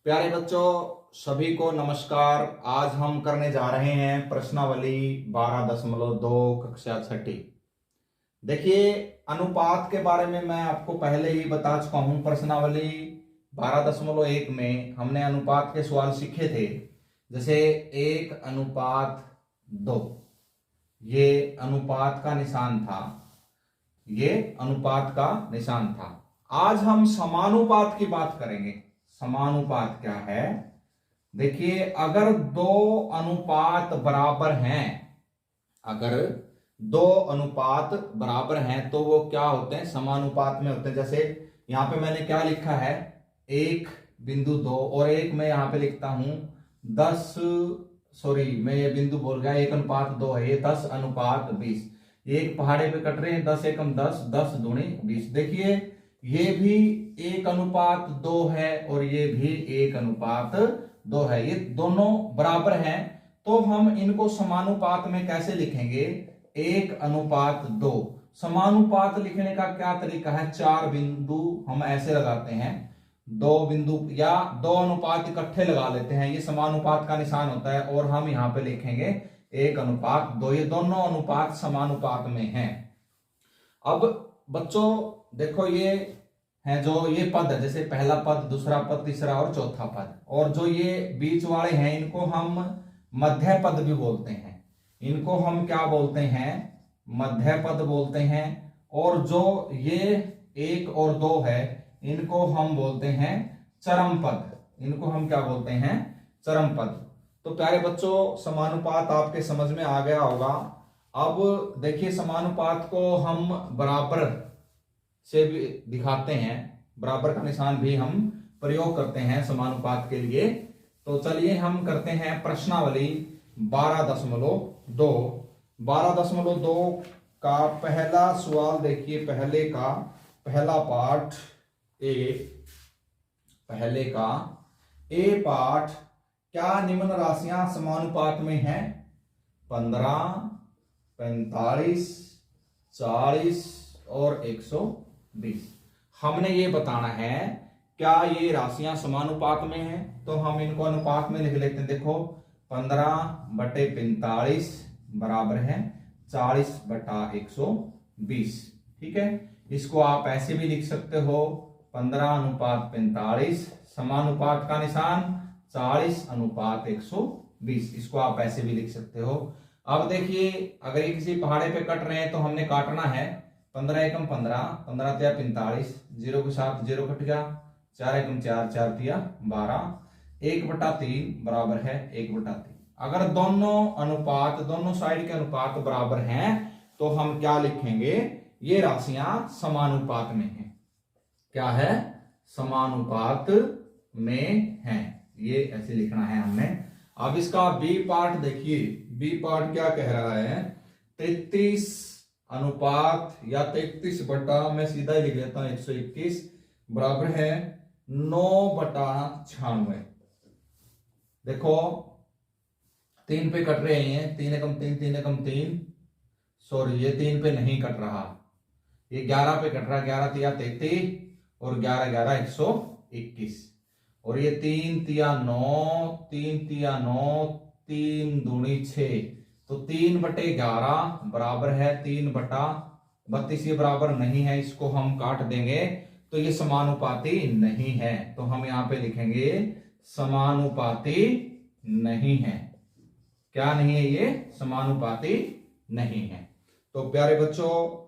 प्यारे बच्चों, सभी को नमस्कार। आज हम करने जा रहे हैं प्रश्नावली 12.2 कक्षा छठी। देखिए, अनुपात के बारे में मैं आपको पहले ही बता चुका हूं। प्रश्नावली 12.1 में हमने अनुपात के सवाल सीखे थे, जैसे 1:2। ये अनुपात का निशान था, ये अनुपात का निशान था। आज हम समानुपात की बात करेंगे। समानुपात क्या है? देखिए, अगर दो अनुपात बराबर हैं, अगर दो अनुपात बराबर हैं तो वो क्या होते हैं? समानुपात में होते हैं। जैसे यहां पे मैंने क्या लिखा है? 1:2 और एक मैं यहां पे लिखता हूं 10, सॉरी मैं ये बिंदु बोल गया, 1:2 है, ये 10:20। एक पहाड़े पे कट रहे हैं, 10:1 10, 10 दूनी 20। देखिए, ये भी 1:2 है और ये भी 1:2 है। ये दोनों बराबर हैं, तो हम इनको समानुपात में कैसे लिखेंगे? 1:2। समानुपात लिखने का क्या तरीका है? 4 बिंदु हम ऐसे लगाते हैं, 2 बिंदु या 2 अनुपात इकट्ठे लगा लेते हैं, ये समानुपात का निशान होता है। और हम यहां पे लिखेंगे 1:2। ये दोनों अनुपात समानुपात में हैं। अब बच्चों देखो, ये है जो ये पद है, जैसे पहला पद, दूसरा पद, तीसरा और चौथा पद, और जो ये बीच वाले हैं इनको हम मध्य पद भी बोलते हैं। इनको हम क्या बोलते हैं? मध्य पद बोलते हैं। और जो ये 1 और 2 है इनको हम बोलते हैं चरम पद। इनको हम क्या बोलते हैं? चरम पद। तो प्यारे बच्चों, समानुपात आपके समझ में आ गया होगा। अब देखिए, समानुपात को हम बराबर से भी दिखाते हैं, बराबर का निशान भी हम प्रयोग करते हैं समानुपात के लिए। तो चलिए हम करते हैं प्रश्नावली 12.2। 12.2 का पहला सवाल देखिए। पहले का पहला पाठ पहले का ए पाठ, क्या निम्न राशियां समानुपात में हैं? 15, 45, 40 और 120। हमने ये बताना है क्या ये राशियां समानुपात में हैं, तो हम इनको अनुपात में लिख लेते हैं। देखो, 15/45 बराबर है 40/120। ठीक है, इसको आप ऐसे भी लिख सकते हो, 15:45 समानुपात का निशान 40:120। इसको आप ऐसे भी लिख सकते हो। अब देखिए, अगर ये किसी पहाड़े पे कट रहे हैं तो हमने काटना है 15 × 15, 15 × 45, 0 के साथ 0 कट गया, 4 × 4, 4 × 12, 1/3 बराबर है 1/3। अगर दोनों अनुपात, दोनों साइड के अनुपात बराबर हैं तो हम क्या लिखेंगे? ये राशियां समानुपात में हैं। क्या है? समानुपात में हैं। ये ऐसे लिखना है हमने। अब इसका बी पार्ट देखिए। बी पार्ट क्या कह रहा है? 33 अनुपात या 33 बटा, मैं सीधा ही लिख लेता हूं, 121 बराबर है 9/96। देखो, 3 पे कट रहे हैं, 3 × 3, 3 × 3, सॉरी ये 3 पे नहीं कट रहा, ये 11 पे कट रहा, 11 × 3 = 33 और 11 × 11 = 121। और ये 3 × 9, 3 × 9, 3 दूनी 6, तो 3/11 बराबर है 3/32। ये बराबर नहीं है, इसको हम काट देंगे तो ये समानुपाती नहीं है। तो हम यहां पे लिखेंगे समानुपाती नहीं है। क्या नहीं है? ये समानुपाती नहीं है। तो प्यारे बच्चों,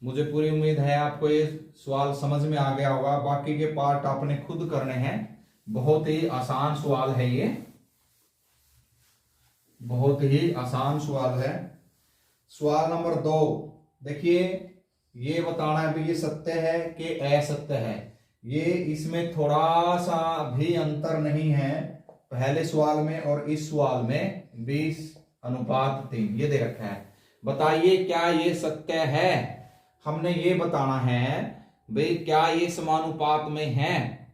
मुझे पूरी उम्मीद है आपको ये सवाल समझ में आ गया होगा। बाकी के पार्ट आपने खुद करने हैं। बहुत ही आसान सवाल है ये, बहुत ही आसान सवाल है। सवाल नंबर 2 देखिए, ये बताना है भी ये सत्य है कि असत्य है। ये इसमें थोड़ा सा भी अंतर नहीं है, पहले सवाल में और इस सवाल में 20:3 ये दे रखा है। बताइए क्या ये सत्य है? हमने ये बताना है भाई, क्या ये समानुपात में है?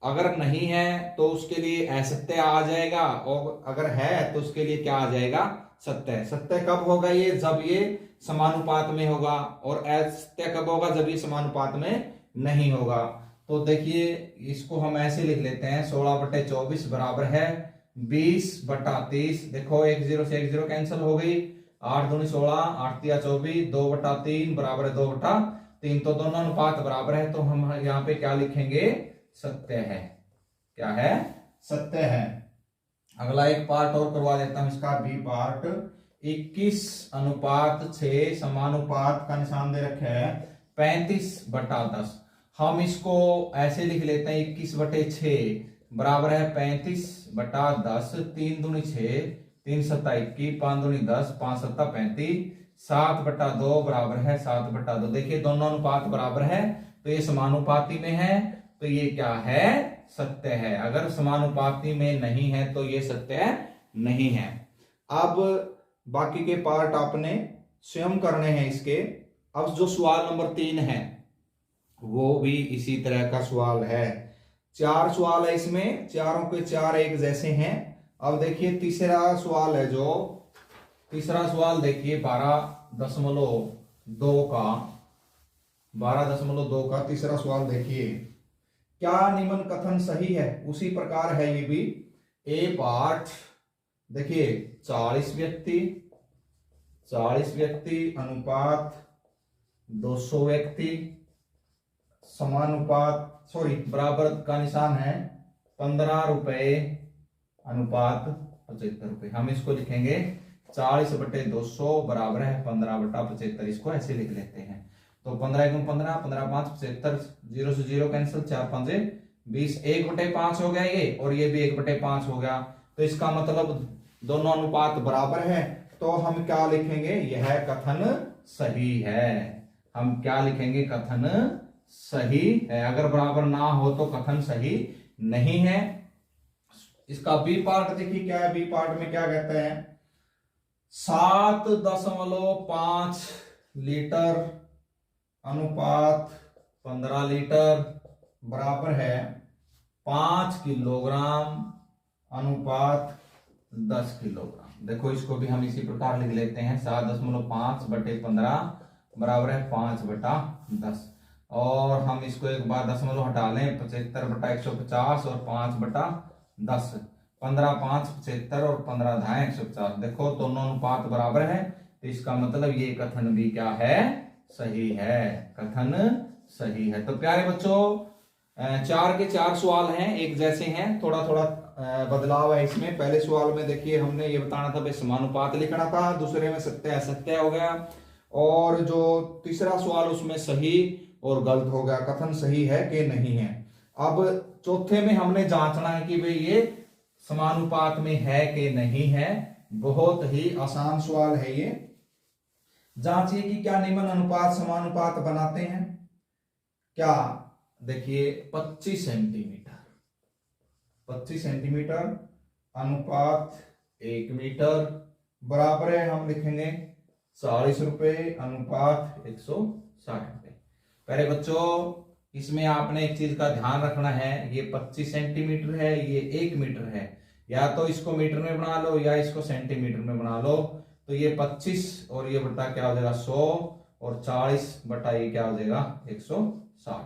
अगर नहीं है तो उसके लिए असत्य आ जाएगा, और अगर है तो उसके लिए क्या आ जाएगा? सत्य। सत्य कब होगा ये? जब ये समानुपात में होगा। और असत्य कब होगा? जब ये समानुपात में नहीं होगा। तो देखिए इसको हम ऐसे लिख लेते हैं 16/24 बराबर है 20/30। देखो 1 0 से 1 0 कैंसिल हो गई, 8 दूनी 16, 8 तिया 24, 2/3 बराबर है 2/3। तो दोनों अनुपात बराबर है, तो हम यहाँ पे क्या लिखेंगे, सत्य है। क्या है, सत्य है। अगला एक पार्ट और करवा देता हूं इसका, बी पार्ट। 21/6 समानुपात का निशान दे रखे है 35/10। हम इसको ऐसे लिख लेते हैं 21/6 बराबर है 35/10। 3 दूनी 6, 3 सत्ता 21, 5 दूनी 10, 5 सत्ता 35, 7/2 बराबर है 7/2। देखिए दोनों अनुपात बराबर है, तो ये समानुपाती में है, तो ये क्या है, सत्य है। अगर समानुपाती में नहीं है तो ये सत्य नहीं है। अब बाकी के पार्ट आपने स्वयं करने हैं इसके। अब जो सवाल नंबर 3 है वो भी इसी तरह का सवाल है। 4 सवाल है इसमें, चारों के 4 एक जैसे हैं। अब देखिए तीसरा सवाल है, जो तीसरा सवाल देखिए 12.2 का 12.2 का तीसरा सवाल देखिए, क्या निम्न कथन सही है। उसी प्रकार है ये भी। ए पार्ट देखिए 40 व्यक्ति अनुपात 200 व्यक्ति समानुपात बराबर का निशान है 15 रुपए अनुपात 75 रुपए। हम इसको लिखेंगे 40/200 बराबर है 15/75। इसको ऐसे लिख लेते हैं। तो 15 × 15, 15 5 75, 0 से 0 कैंसिल, 4 5 20, 1/5 हो गया ये, और ये भी 1/5 हो गया। तो इसका मतलब दोनों अनुपात बराबर है, तो हम क्या लिखेंगे, यह कथन सही है। हम क्या लिखेंगे, कथन सही है। अगर बराबर ना हो तो कथन सही नहीं है। इसका बी पार्ट देखिए क्या है, बी पार्ट में क्या कहते हैं, 7.5 लीटर अनुपात 15 लीटर बराबर है 5 किलोग्राम अनुपात 10 किलोग्राम। देखो इसको भी हम इसी प्रकार लिख लेते हैं, 7.5/15 बराबर है 5/10। और हम इसको एक बार दशमलव हटा लें, 75/150 और 5/10। 15 5 75 और 15 धाए 150। देखो दोनों अनुपात बराबर है, तो इसका मतलब ये कथन भी क्या है, सही है। कथन सही है। तो प्यारे बच्चों 4 के 4 सवाल हैं, एक जैसे हैं, थोड़ा थोड़ा बदलाव है इसमें। पहले सवाल में देखिए हमने ये बताना था भाई समानुपात लिखना था, दूसरे में सत्य असत्य हो गया, और जो तीसरा सवाल उसमें सही और गलत हो गया, कथन सही है कि नहीं है। अब चौथे में हमने जांचना है कि भाई ये समानुपात में है कि नहीं है। बहुत ही आसान सवाल है ये। जांचिए कि क्या निम्न अनुपात समानुपात बनाते हैं। क्या, देखिए 25 सेंटीमीटर अनुपात 1 मीटर बराबर है, हम लिखेंगे 40 रुपए अनुपात 160 रुपए। पहले बच्चों इसमें आपने एक चीज का ध्यान रखना है, ये 25 सेंटीमीटर है, ये 1 मीटर है। या तो इसको मीटर में बना लो या इसको सेंटीमीटर में बना लो। तो ये 25 और ये बटा क्या हो जाएगा 100, और 40 बटा ये क्या हो जाएगा 160।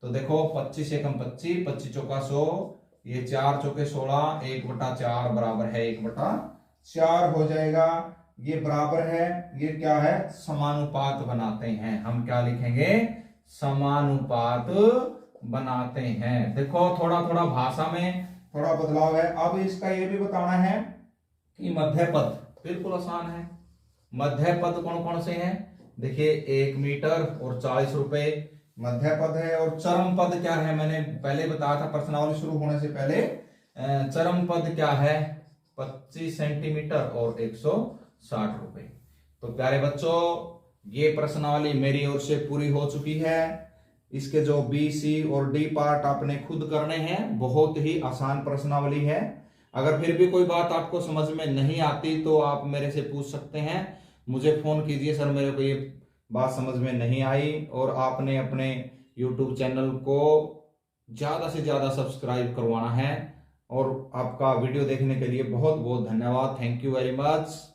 तो देखो 25 एकम 25, 25 चौका 100, ये 4 चौके 16, 1/4 बराबर है 1/4 हो जाएगा। ये बराबर है, ये क्या है, समानुपात बनाते हैं। हम क्या लिखेंगे, समानुपात बनाते हैं। देखो थोड़ा थोड़ा भाषा में थोड़ा बदलाव है। अब इसका ये भी बताना है कि मध्य पद, बिल्कुल आसान है। मध्य पद कौन कौन से हैं, देखिए 1 मीटर और 40 रुपए मध्य पद है। और चरम पद क्या है, मैंने पहले बताया था प्रश्नावली शुरू होने से पहले। चरम पद क्या है, 25 सेंटीमीटर और 160 रुपए। तो प्यारे बच्चों ये प्रश्नावली मेरी ओर से पूरी हो चुकी है। इसके जो बी, सी और डी पार्ट आपने खुद करने हैं। बहुत ही आसान प्रश्नावली है। अगर फिर भी कोई बात आपको समझ में नहीं आती तो आप मेरे से पूछ सकते हैं, मुझे फोन कीजिए, सर मेरे को ये बात समझ में नहीं आई। और आपने अपने YouTube चैनल को ज्यादा से ज्यादा सब्सक्राइब करवाना है। और आपका वीडियो देखने के लिए बहुत बहुत धन्यवाद। Thank you very much.